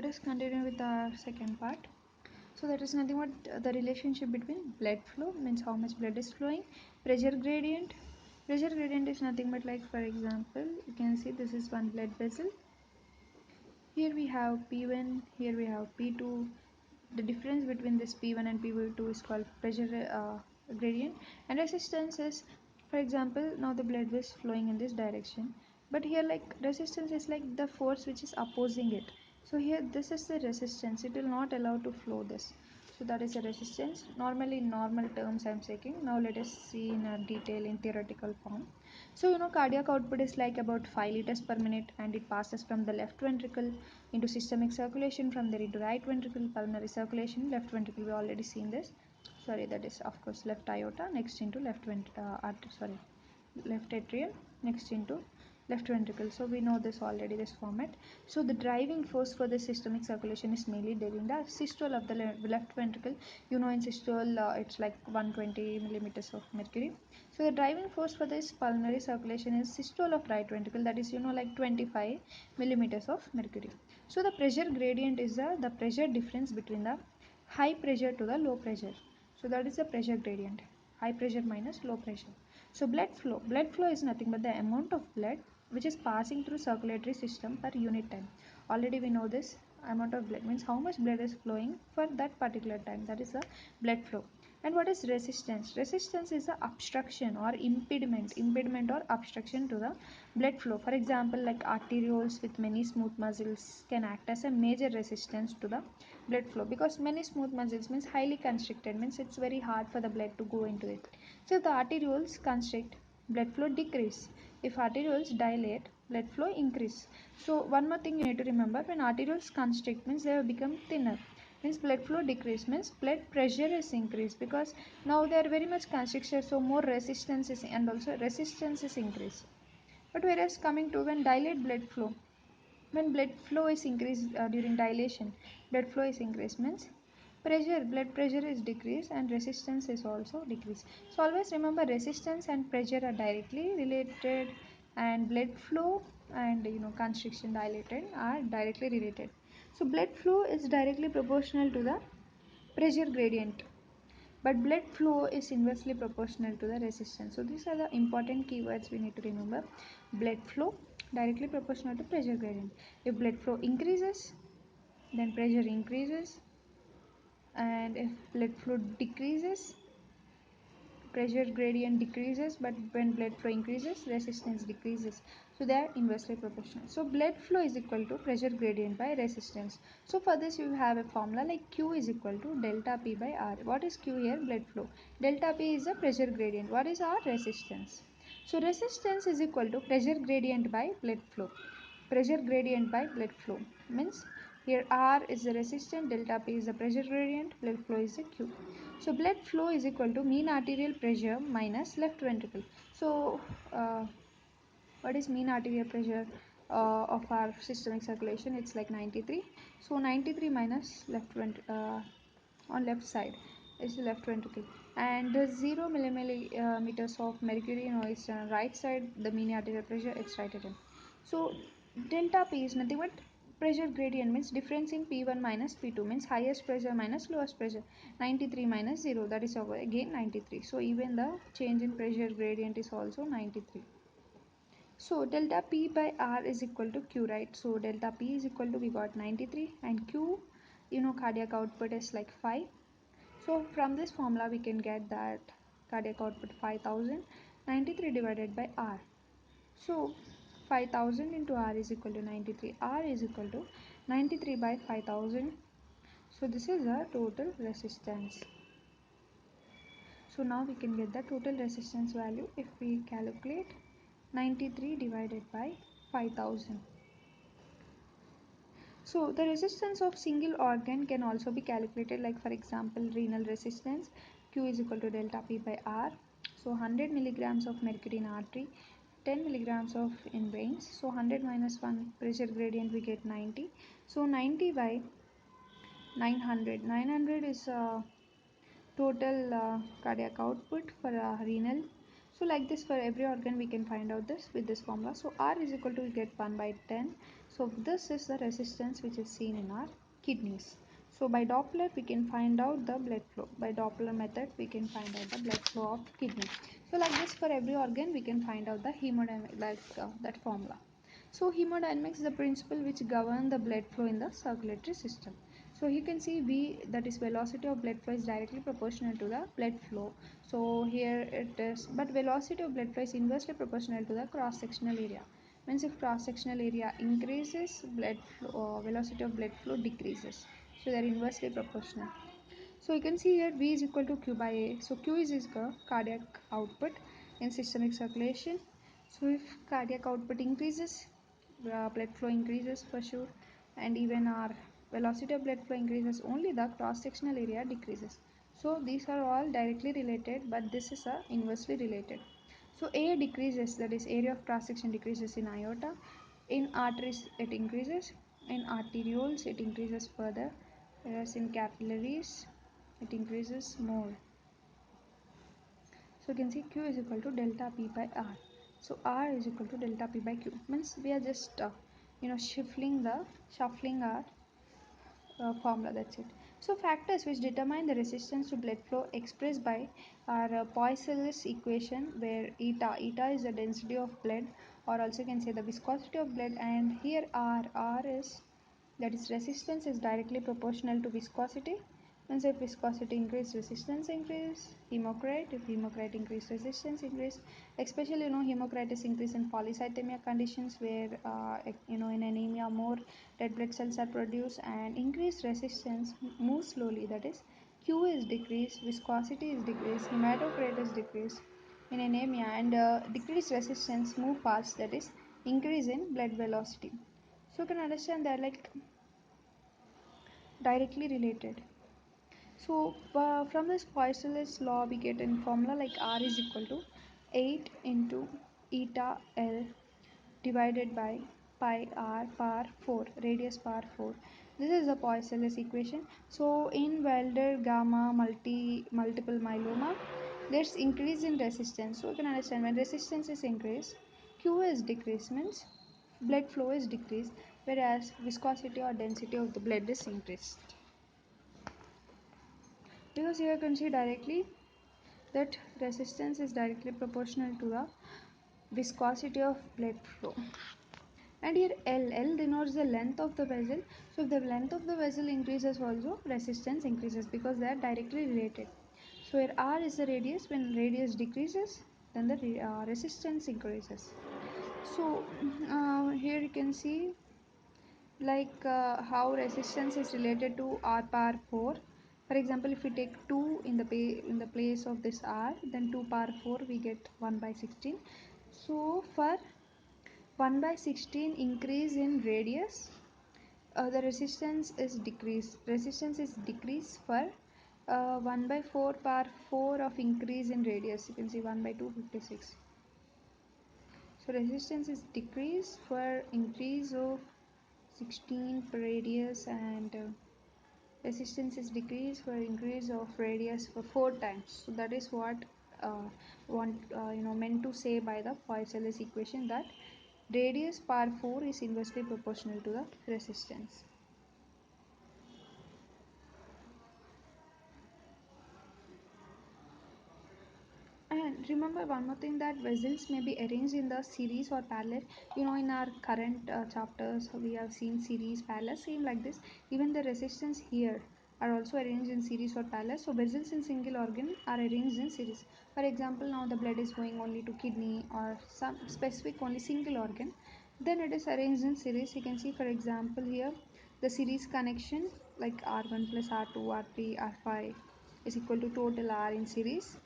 let us continue with our second part. So that is nothing but the relationship between blood flow, means how much blood is flowing, pressure gradient. Pressure gradient is nothing but, like, for example, you can see this is one blood vessel. Here we have P1, here we have P2. The difference between this P1 and P2 is called pressure gradient, and resistance is, for example, now the blood is flowing in this direction, but here, like, resistance is like the force which is opposing it. So here this is the resistance, it will not allow to flow this. So that is a resistance. Normally in normal terms I am saying. Now let us see in a detail in theoretical form. So cardiac output is like about 5 liters per minute, and it passes from the left ventricle into systemic circulation, from there into right ventricle, pulmonary circulation, left ventricle, we already seen this. Sorry, that is of course left aorta, next into left atrium, next into left ventricle. So we know this already, this format. So the driving force for the systemic circulation is mainly during the systole of the left ventricle. In systole it's like 120 millimeters of mercury. So the driving force for this pulmonary circulation is systole of right ventricle, that is like 25 millimeters of mercury. So the pressure gradient is the pressure difference between the high pressure to the low pressure. So that is the pressure gradient, high pressure minus low pressure. So blood flow is nothing but the amount of blood which is passing through circulatory system per unit time. Already we know this amount of blood means how much blood is flowing for that particular time, that is the blood flow. And what is resistance? Resistance is the obstruction or impediment or obstruction to the blood flow. For example, like arterioles with many smooth muscles can act as a major resistance to the blood flow, because many smooth muscles means highly constricted, means it's very hard for the blood to go into it. So if the arterioles constrict, blood flow decrease. If arterioles dilate, blood flow increase. So one more thing you need to remember, when arterioles constrict means they have become thinner, means blood flow decrease, means blood pressure is increased, because now they are very much constricted, so more resistance is, and also resistance is increased. But whereas coming to when dilate blood flow, when blood flow is increased during dilation, blood flow is increased, means blood pressure is decreased and resistance is also decreased. So always remember, resistance and pressure are directly related, and blood flow and constriction dilated are directly related. So blood flow is directly proportional to the pressure gradient, but blood flow is inversely proportional to the resistance. So these are the important keywords we need to remember. Blood flow directly proportional to pressure gradient. If blood flow increases, then pressure increases, and if blood flow decreases, pressure gradient decreases, but when blood flow increases, resistance decreases. So they are inversely proportional. So blood flow is equal to pressure gradient by resistance. So for this you have a formula like Q is equal to delta P by R. What is Q here? Blood flow. Delta P is the pressure gradient. What is R? Resistance. So resistance is equal to pressure gradient by blood flow. Pressure gradient by blood flow means here R is the resistance, delta P is the pressure gradient, blood flow is the Q. So blood flow is equal to mean arterial pressure minus left ventricle. So what is mean arterial pressure of our systemic circulation? It's like 93. So 93 minus on left side is the left ventricle, and the 0 millimeters of mercury is right side, the mean arterial pressure, it's right atrium. So delta P is nothing but pressure gradient, means difference in P1 minus P2, means highest pressure minus lowest pressure. 93 minus 0, that is again 93. So even the change in pressure gradient is also 93. So delta P by R is equal to Q, right? So delta P is equal to, we got 93, and Q, cardiac output is like 5. So from this formula we can get that cardiac output 5000, 93 divided by R. So 5000 into R is equal to 93. R is equal to 93 by 5000. So this is the total resistance. So now we can get the total resistance value if we calculate 93 divided by 5000. So the resistance of single organ can also be calculated, like for example renal resistance. Q is equal to delta P by R. So 100 milligrams of mercury in artery, 10 milligrams of in veins. So 100 minus 1, pressure gradient, we get 90. So 90 by 900. 900 is total cardiac output for renal. So like this, for every organ we can find out this with this formula. So R is equal to, we get 1 by 10. So this is the resistance which is seen in our kidneys. So by Doppler we can find out the blood flow. By Doppler method we can find out the blood flow of kidney. So like this for every organ we can find out the hemodynamic that formula. So hemodynamics is the principle which govern the blood flow in the circulatory system. So you can see V, that is velocity of blood flow, is directly proportional to the blood flow. So here it is, but velocity of blood flow is inversely proportional to the cross sectional area. Means if cross sectional area increases, blood flow, velocity of blood flow decreases. So they are inversely proportional. So you can see here V is equal to Q by A. So Q is the cardiac output in systemic circulation. So if cardiac output increases, blood flow increases for sure, and even our velocity of blood flow increases, only the cross sectional area decreases. So these are all directly related, but this is inversely related. So A decreases, that is area of cross section decreases in aorta. In arteries it increases, in arterioles it increases further, whereas in capillaries it increases more. So you can see Q is equal to delta P by R. So R is equal to delta P by Q. Means we are just shuffling our formula, that's it. So factors which determine the resistance to blood flow expressed by our Poiseuille's equation, where eta is the density of blood, or also you can say the viscosity of blood, and here R is, that is resistance is directly proportional to viscosity. Means if viscosity increase, resistance increase. Hemocrit, if hemocrit increase, resistance increase. Especially hemocritus increase in polycythemia conditions, where in anemia more red blood cells are produced, and increased resistance move slowly, that is Q is decreased, viscosity is decreased, hematocrit is decreased in anemia, and decreased resistance move fast, that is increase in blood velocity. So you can understand that like directly related. So from this Poiseuille's law we get in formula like R is equal to 8 into eta L divided by pi r power 4, radius power 4. This is the Poiseuille's equation. So in Wilder gamma multiple myeloma, there's increase in resistance. So you can understand when resistance is increased, Q is decreased, means blood flow is decreased, whereas viscosity or density of the blood is increased. Because here you can see directly that resistance is directly proportional to the viscosity of blood flow. And here L denotes the length of the vessel. So if the length of the vessel increases, also resistance increases, because they are directly related. So here R is the radius. When radius decreases, then the resistance increases. So here you can see like how resistance is related to R power 4. For example, if we take 2 in the place of this R, then 2 power 4 we get 1 by 16. So for 1 by 16 increase in radius, the resistance is decreased for 1 by 4 power 4 of increase in radius. You can see 1 by 256. So resistance is decreased for increase of 16 per radius, and resistance is decreased for increase of radius for 4 times. So that is what meant to say by the Poiseuille's equation, that radius power 4 is inversely proportional to the resistance. And remember one more thing, that vessels may be arranged in the series or parallel. In our current chapters we have seen series, parallel, same like this. Even the resistance here are also arranged in series or parallel. So vessels in single organ are arranged in series. For example, now the blood is going only to kidney or some specific only single organ, then it is arranged in series. You can see for example here the series connection like R1 plus R2, R3, R5 is equal to total R in series.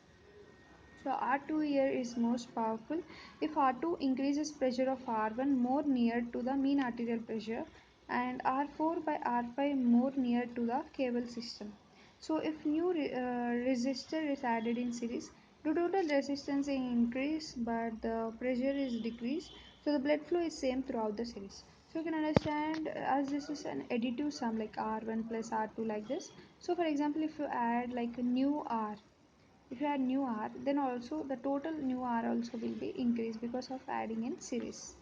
So R2 here is most powerful. If R2 increases pressure of R1 more near to the mean arterial pressure, and R4 by R5 more near to the cable system. So if new resistor is added in series, the total resistance is increased but the pressure is decreased. So the blood flow is same throughout the series. So you can understand as this is an additive sum like R1 plus R2 like this. So for example, if you add like a new R, if you add new R, then also the total new R also will be increased because of adding in series.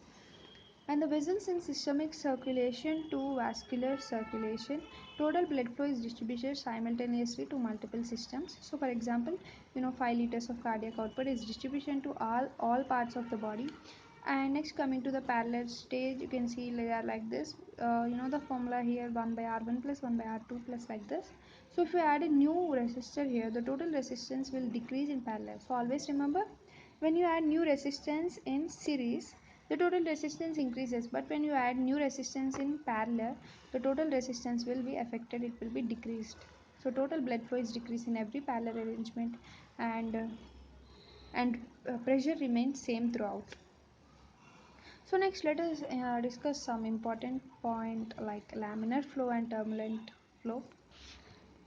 And the vessels in systemic circulation to vascular circulation, total blood flow is distributed simultaneously to multiple systems. So for example, 5 liters of cardiac output is distribution to all parts of the body. And next, coming to the parallel stage, you can see they are like this. The formula here, 1 by r1 plus 1 by r2 plus, like this. So if we add a new resistor here, the total resistance will decrease in parallel. So always remember, when you add new resistance in series, the total resistance increases, but when you add new resistance in parallel, the total resistance will be affected, it will be decreased. So total blood flow is decreased in every parallel arrangement, and pressure remains same throughout. So next, let us discuss some important point like laminar flow and turbulent flow.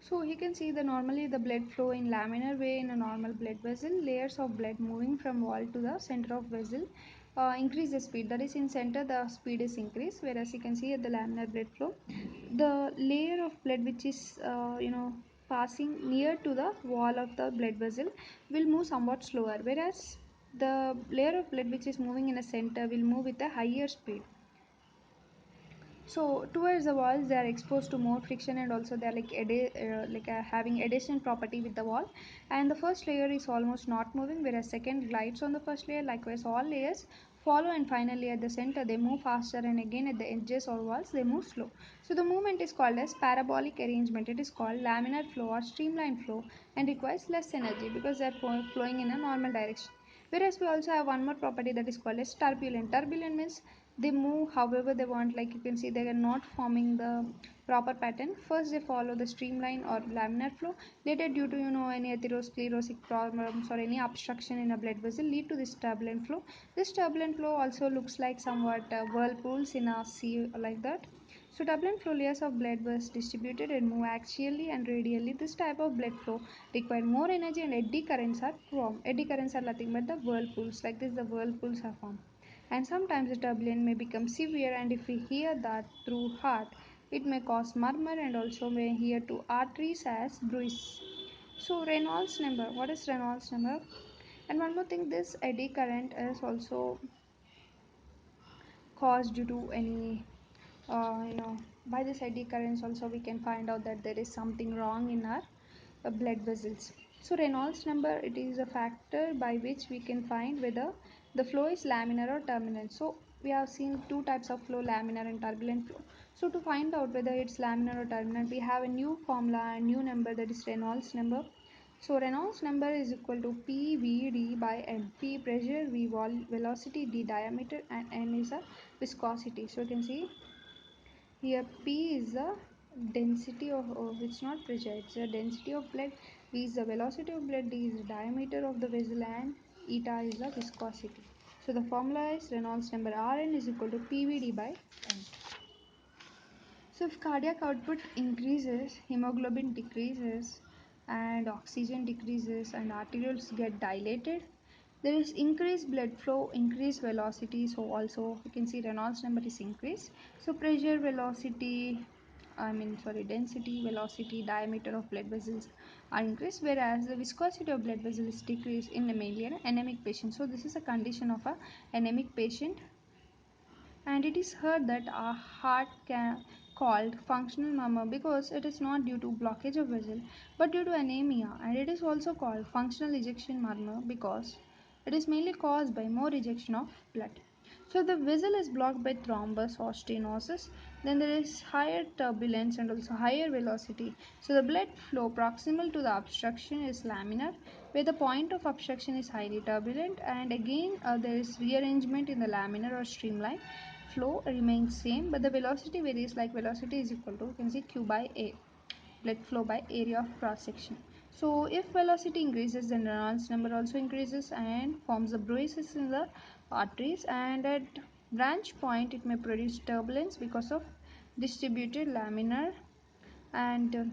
So you can see the normally the blood flow in laminar way in a normal blood vessel, layers of blood moving from wall to the center of vessel increase the speed. That is, in center the speed is increased, whereas you can see at the laminar blood flow, the layer of blood which is passing near to the wall of the blood vessel will move somewhat slower, whereas the layer of blood which is moving in a center will move with a higher speed. So towards the walls, they are exposed to more friction, and also they are having adhesion property with the wall. And the first layer is almost not moving, whereas second glides on the first layer. Likewise, all layers follow, and finally at the center they move faster, and again at the edges or walls they move slow. So the movement is called as parabolic arrangement. It is called laminar flow or streamline flow, and requires less energy because they are flowing in a normal direction. Whereas we also have one more property that is called as turbulent. Turbulent means they move however they want. Like you can see, they are not forming the proper pattern. First they follow the streamline or laminar flow. Later, due to any atherosclerotic problems or any obstruction in a blood vessel, lead to this turbulent flow. This turbulent flow also looks like somewhat whirlpools in a sea, like that. So turbulent flow layers of blood was distributed and move axially and radially. This type of blood flow require more energy, and eddy currents are formed. Eddy currents are nothing but the whirlpools. Like this, the whirlpools are formed. And sometimes the turbulence may become severe, and if we hear that through heart, it may cause murmur, and also may hear to arteries as bruise. So Reynolds number, what is Reynolds number? And one more thing, this eddy current is also caused due to any by this eddy currents also we can find out that there is something wrong in our blood vessels. So Reynolds number, it is a factor by which we can find whether the flow is laminar or turbulent. So we have seen two types of flow, laminar and turbulent flow. So to find out whether it's laminar or turbulent, we have a new formula and new number, that is Reynolds number. So Reynolds number is equal to PVD by N. P pressure, V velocity, D diameter, and N is a viscosity. So you can see here P is the density of it's not pressure, it's the density of blood. V is the velocity of blood, D is the diameter of the vessel, and eta is the viscosity. So the formula is Reynolds number Rn is equal to PVD by N. So if cardiac output increases, hemoglobin decreases, and oxygen decreases, and arterioles get dilated, there is increased blood flow, increased velocity. So also you can see Reynolds number is increased. So pressure, velocity, density, velocity, diameter of blood vessels are increased, whereas the viscosity of blood vessels is decreased in mainly an anemic patient. So this is a condition of a anemic patient. And it is heard that a heart can called functional murmur because it is not due to blockage of vessel but due to anemia, and it is also called functional ejection murmur because it is mainly caused by more ejection of blood. So the vessel is blocked by thrombus or stenosis, then there is higher turbulence and also higher velocity. So the blood flow proximal to the obstruction is laminar, where the point of obstruction is highly turbulent, and again there is rearrangement in the laminar or streamline. Flow remains same, but the velocity varies. Like velocity is equal to, you can see, Q by A, blood flow by area of cross section. So if velocity increases, then Reynolds number also increases and forms the bruises in the arteries, and at branch point it may produce turbulence because of distributed laminar and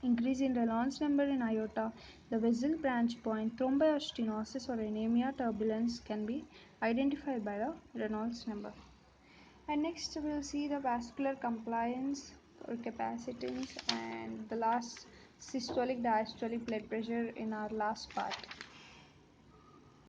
increase in Reynolds number in aorta, the vessel branch point, thrombostenosis or anemia, turbulence can be identified by the Reynolds number. And next we'll see the vascular compliance or capacitance, and the last systolic diastolic blood pressure in our last part.